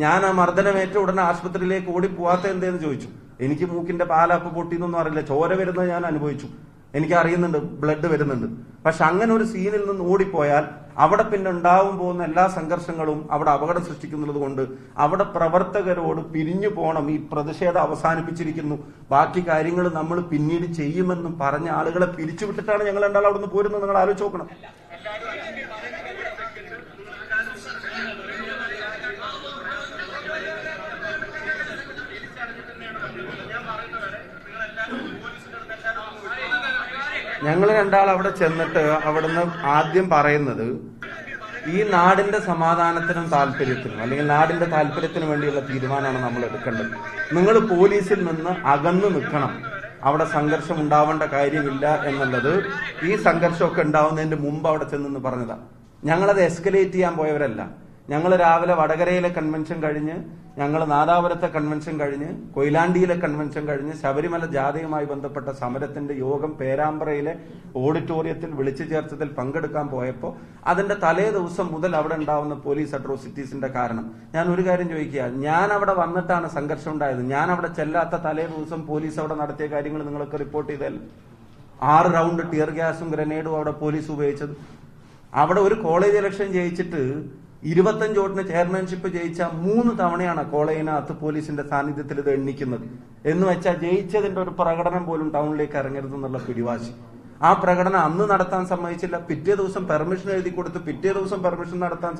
ഞാൻ ആ മർദ്ദനമേറ്റ ഉടനെ ആശുപത്രിയിലേക്ക് ഓടി പോവാത്ത എന്തേന്ന് ചോദിച്ചു. എനിക്ക് മൂക്കിന്റെ പാലപ്പ് പൊട്ടിയെന്നൊന്നും അറിയില്ല, ചോര വരുന്നത് ഞാൻ അനുഭവിച്ചു, എനിക്ക് അറിയുന്നുണ്ട്, ബ്ലഡ് വരുന്നുണ്ട്. പക്ഷെ അങ്ങനെ ഒരു സീനിൽ നിന്ന് ഓടിപ്പോയാൽ അവിടെ പിന്നെ ഉണ്ടാവും പോകുന്ന എല്ലാ സംഘർഷങ്ങളും അവിടെ അപകടം സൃഷ്ടിക്കുന്നത് കൊണ്ട് അവിടെ പ്രവർത്തകരോട് പിരിഞ്ഞു പോകണം, ഈ പ്രതിഷേധം അവസാനിപ്പിച്ചിരിക്കുന്നു, ബാക്കി കാര്യങ്ങൾ നമ്മൾ പിന്നീട് ചെയ്യുമെന്നും പറഞ്ഞ ആളുകളെ പിരിച്ചുവിട്ടിട്ടാണ് ഞങ്ങൾ രണ്ടാളും അവിടെ നിന്ന് പോരുന്നത്. നിങ്ങൾ ആലോചിച്ച് നോക്കണം. ഞങ്ങൾ രണ്ടാൾ അവിടെ ചെന്നിട്ട് അവിടുന്ന് ആദ്യം പറയുന്നത് ഈ നാടിന്റെ സമാധാനത്തിനും താല്പര്യത്തിനും അല്ലെങ്കിൽ നാടിന്റെ താല്പര്യത്തിനും വേണ്ടിയുള്ള തീരുമാനമാണ് നമ്മൾ എടുക്കേണ്ടത്. നിങ്ങൾ പോലീസിൽ നിന്ന് അകന്നു നിൽക്കണം, അവിടെ സംഘർഷം ഉണ്ടാവേണ്ട കാര്യമില്ല എന്നുള്ളത് ഈ സംഘർഷമൊക്കെ ഉണ്ടാവുന്നതിന്റെ മുമ്പ് അവിടെ ചെന്നെന്ന് പറഞ്ഞതാ. ഞങ്ങളത് എസ്കലേറ്റ് ചെയ്യാൻ പോയവരല്ല. ഞങ്ങൾ രാവിലെ വടകരയിലെ കൺവെൻഷൻ കഴിഞ്ഞ്, ഞങ്ങൾ നാദാപുരത്തെ കൺവെൻഷൻ കഴിഞ്ഞ്, കൊയിലാണ്ടിയിലെ കൺവെൻഷൻ കഴിഞ്ഞ്, ശബരിമല ജാഥയുമായി ബന്ധപ്പെട്ട സമരത്തിന്റെ യോഗം പേരാമ്പ്രയിലെ ഓഡിറ്റോറിയത്തിൽ വിളിച്ചു ചേർത്തതിൽ പങ്കെടുക്കാൻ പോയപ്പോൾ അതിന്റെ തലേ ദിവസം മുതൽ അവിടെ ഉണ്ടാവുന്ന പോലീസ് അട്രോസിറ്റീസിന്റെ കാരണം ഞാൻ ഒരു കാര്യം ചോദിക്കുക, ഞാൻ അവിടെ വന്നിട്ടാണ് സംഘർഷം ഉണ്ടായത്. ഞാൻ അവിടെ ചെല്ലാത്ത തലേ ദിവസം പോലീസ് അവിടെ നടത്തിയ കാര്യങ്ങൾ നിങ്ങൾക്ക് റിപ്പോർട്ട് ചെയ്തല്ലേ? 6 റൗണ്ട് ടിയർ ഗ്യാസും ഗ്രനേഡും അവിടെ പോലീസ് ഉപയോഗിച്ചത്. അവിടെ ഒരു കോളേജ് ഇലക്ഷൻ ജയിച്ചിട്ട് 25 വോട്ടിന് ചെയർമാൻഷിപ്പ് ജയിച്ച 3 തവണയാണ് കോളേജിനകത്ത് പോലീസിന്റെ സാന്നിധ്യത്തിൽ ഇത് എണ്ണിക്കുന്നത്. എന്ന് വെച്ചാൽ ജയിച്ചതിന്റെ ഒരു പ്രകടനം പോലും ടൗണിലേക്ക് ഇറങ്ങരുതെന്നുള്ള പിടിവാശി. ആ പ്രകടനം അന്ന് നടത്താൻ സമ്മതിച്ചില്ല. പിറ്റേ ദിവസം പെർമിഷൻ എഴുതി കൊടുത്ത് പിറ്റേ ദിവസം പെർമിഷൻ നടത്താൻ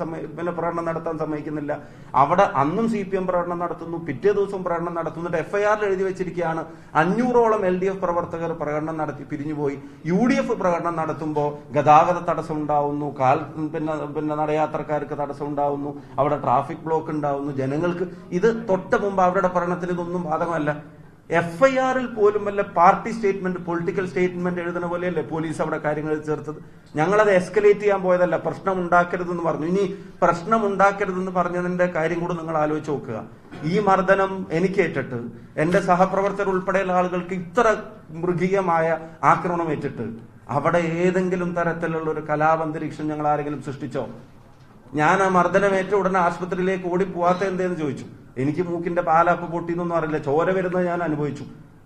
പ്രകടനം നടത്താൻ സമ്മതിക്കുന്നില്ല. അവിടെ അന്നും CPM പ്രകടനം നടത്തുന്നു, പിറ്റേ ദിവസം പ്രകടനം നടത്തുന്നിട്ട് FIR എഴുതി വെച്ചിരിക്കുകയാണ് 500ഓളം LDF പ്രവർത്തകർ പ്രകടനം നടത്തി പിരിഞ്ഞുപോയി. UDF പ്രകടനം നടത്തുമ്പോൾ ഗതാഗത തടസ്സം ഉണ്ടാവുന്നു, പിന്നെ നടയാത്രക്കാർക്ക് തടസ്സം ഉണ്ടാവുന്നു, അവിടെ ട്രാഫിക് ബ്ലോക്ക് ഉണ്ടാവുന്നു, ജനങ്ങൾക്ക്. ഇത് തൊട്ട് മുമ്പ് അവരുടെ പഠനത്തിന് ഇതൊന്നും ബാധകമല്ല. FIR-ൽ പോലും വല്ല പാർട്ടി സ്റ്റേറ്റ്മെന്റ്, പൊളിറ്റിക്കൽ സ്റ്റേറ്റ്മെന്റ് എഴുതുന്ന പോലെയല്ലേ പോലീസ് അവിടെ കാര്യങ്ങൾ ചേർത്തത്. ഞങ്ങളത് എസ്കലേറ്റ് ചെയ്യാൻ പോയതല്ല, പ്രശ്നം ഉണ്ടാക്കരുതെന്ന് പറഞ്ഞു. ഇനി പ്രശ്നം ഉണ്ടാക്കരുതെന്ന് പറഞ്ഞതിന്റെ കാര്യം കൂടെ നിങ്ങൾ ആലോചിച്ച് നോക്കുക. ഈ മർദ്ദനം എനിക്കേറ്റിട്ട് എന്റെ സഹപ്രവർത്തകർ ഉൾപ്പെടെയുള്ള ആളുകൾക്ക് ഇത്ര മൃഗീയമായ ആക്രമണം ഏറ്റിട്ട് അവിടെ ഏതെങ്കിലും തരത്തിലുള്ള ഒരു കലാപന്തരീക്ഷം ഞങ്ങൾ ആരെങ്കിലും സൃഷ്ടിച്ചോ? ഞാൻ ആ മർദ്ദനമേറ്റ ഉടനെ ആശുപത്രിയിലേക്ക് ഓടി പോവാത്ത എന്തേന്ന് ചോദിച്ചു. എനിക്ക് മൂക്കിന്റെ പാലപ്പ് പൊട്ടിയെന്നൊന്നും അറിയില്ല, ചോര വരുന്നത് ഞാൻ അനുഭവിച്ചു,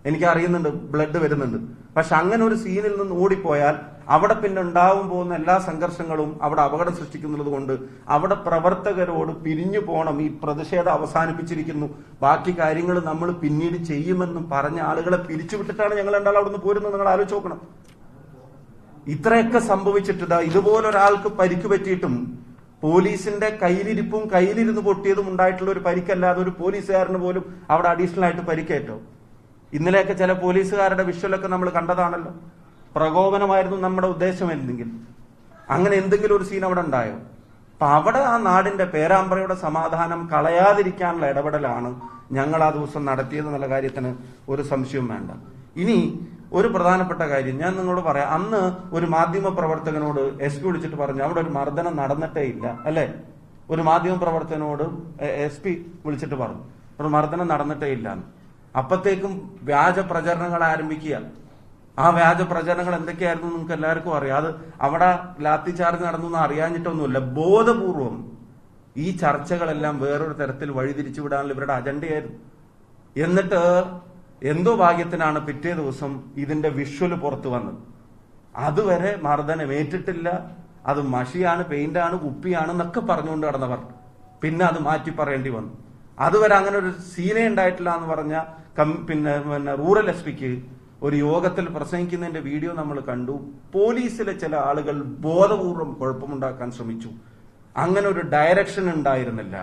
എനിക്ക് അറിയുന്നുണ്ട്, ബ്ലഡ് വരുന്നുണ്ട്. പക്ഷെ അങ്ങനെ ഒരു സീനിൽ നിന്ന് ഓടിപ്പോയാൽ അവിടെ പിന്നെ ഉണ്ടാവും പോകുന്ന എല്ലാ സംഘർഷങ്ങളും അവിടെ അപകടം സൃഷ്ടിക്കുന്നത് കൊണ്ട് അവിടെ പ്രവർത്തകരോട് പിരിഞ്ഞു പോകണം, ഈ പ്രതിഷേധം അവസാനിപ്പിച്ചിരിക്കുന്നു, ബാക്കി കാര്യങ്ങൾ നമ്മൾ പിന്നീട് ചെയ്യുമെന്നും പറഞ്ഞ ആളുകളെ പിരിച്ചുവിട്ടിട്ടാണ് ഞങ്ങൾ രണ്ടാളും അവിടെ നിന്ന് പോരുന്നത്. നിങ്ങൾ ആലോചിച്ച് നോക്കണം. ഇത്രയൊക്കെ സംഭവിച്ചിട്ട് ഇതുപോലൊരാൾക്ക് പരിക്ക് പറ്റിയിട്ടും പോലീസിന്റെ കയ്യിലിരിപ്പും കയ്യിലിരുന്ന് പൊട്ടിയതും ഉണ്ടായിട്ടുള്ള ഒരു പരിക്കല്ലാതെ ഒരു പോലീസുകാരന് പോലും അവിടെ അഡീഷണൽ ആയിട്ട് പരിക്കേറ്റോ? ഇന്നലെയൊക്കെ ചില പോലീസുകാരുടെ വിഷ്വലൊക്കെ നമ്മൾ കണ്ടതാണല്ലോ. പ്രകോപനമായിരുന്നു നമ്മുടെ ഉദ്ദേശമെങ്കിൽ അങ്ങനെ എന്തെങ്കിലും ഒരു സീൻ അവിടെ ഉണ്ടായോ? അപ്പൊ അവിടെ ആ നാടിന്റെ പേരാമ്പ്രയുടെ സമാധാനം കളയാതിരിക്കാനുള്ള ഇടപെടലാണ് ഞങ്ങൾ ആ ദിവസം നടത്തിയതെന്നുള്ള കാര്യത്തിന് ഒരു സംശയവും വേണ്ട. ഇനി ഒരു പ്രധാനപ്പെട്ട കാര്യം ഞാൻ നിങ്ങളോട് പറയാം. അന്ന് ഒരു മാധ്യമ പ്രവർത്തകനോട് SP വിളിച്ചിട്ട് പറഞ്ഞു അവിടെ ഒരു മർദ്ദനം നടന്നിട്ടേ ഇല്ല, അല്ലെ? ഒരു മാധ്യമ പ്രവർത്തകനോട് SP വിളിച്ചിട്ട് പറഞ്ഞു ഒരു മർദ്ദനം നടന്നിട്ടേ ഇല്ല. അപ്പത്തേക്കും വ്യാജ പ്രചരണങ്ങൾ ആരംഭിക്കുക. ആ വ്യാജ പ്രചരണങ്ങൾ എന്തൊക്കെയായിരുന്നു നിങ്ങൾക്ക് എല്ലാവർക്കും അറിയാം. അത് അവിടെ ലാത്തി ചാർജ് നടന്നു അറിയാഞ്ഞിട്ടൊന്നുമില്ല, ബോധപൂർവം ഈ ചർച്ചകളെല്ലാം വേറൊരു തരത്തിൽ വഴിതിരിച്ചു വിടാനുള്ള ഇവരുടെ അജണ്ടയായിരുന്നു. എന്നിട്ട് എന്തോ ഭാഗ്യത്തിനാണ് പിറ്റേ ദിവസം ഇതിന്റെ വിഷ്വല് പുറത്തു വന്നത്. അതുവരെ മർദ്ദനം ഏറ്റിട്ടില്ല, അത് മഷിയാണ്, പെയിന്റാണ്, കുപ്പിയാണെന്നൊക്കെ പറഞ്ഞുകൊണ്ട് നടന്നവർ പിന്നെ അത് മാറ്റി പറയേണ്ടി വന്നു. അതുവരെ അങ്ങനെ ഒരു സീനേ ഉണ്ടായിട്ടില്ല എന്ന് പറഞ്ഞ പിന്നെ റൂറൽ SP-ക്ക് ഒരു യോഗത്തിൽ പ്രസംഗിക്കുന്നതിന്റെ വീഡിയോ നമ്മൾ കണ്ടു. പോലീസിലെ ചില ആളുകൾ ബോധപൂർവം കുഴപ്പമുണ്ടാക്കാൻ ശ്രമിച്ചു. അങ്ങനെ ഒരു ഡയറക്ഷൻ ഉണ്ടായിരുന്നില്ല,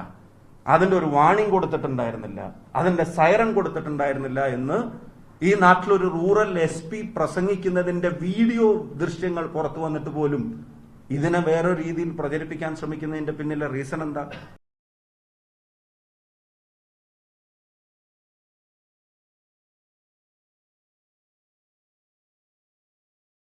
അതിന്റെ ഒരു വാണിംഗ് കൊടുത്തിട്ടുണ്ടായിരുന്നില്ല, അതിന്റെ സൈറൻ കൊടുത്തിട്ടുണ്ടായിരുന്നില്ല എന്ന് ഈ നാട്ടിലൊരു റൂറൽ SP പ്രസംഗിക്കുന്നതിന്റെ വീഡിയോ ദൃശ്യങ്ങൾ പുറത്തു വന്നിട്ട് പോലും ഇതിനെ വേറൊരു രീതിയിൽ പ്രചരിപ്പിക്കാൻ ശ്രമിക്കുന്നതിന്റെ പിന്നിലെ റീസൺ എന്താ?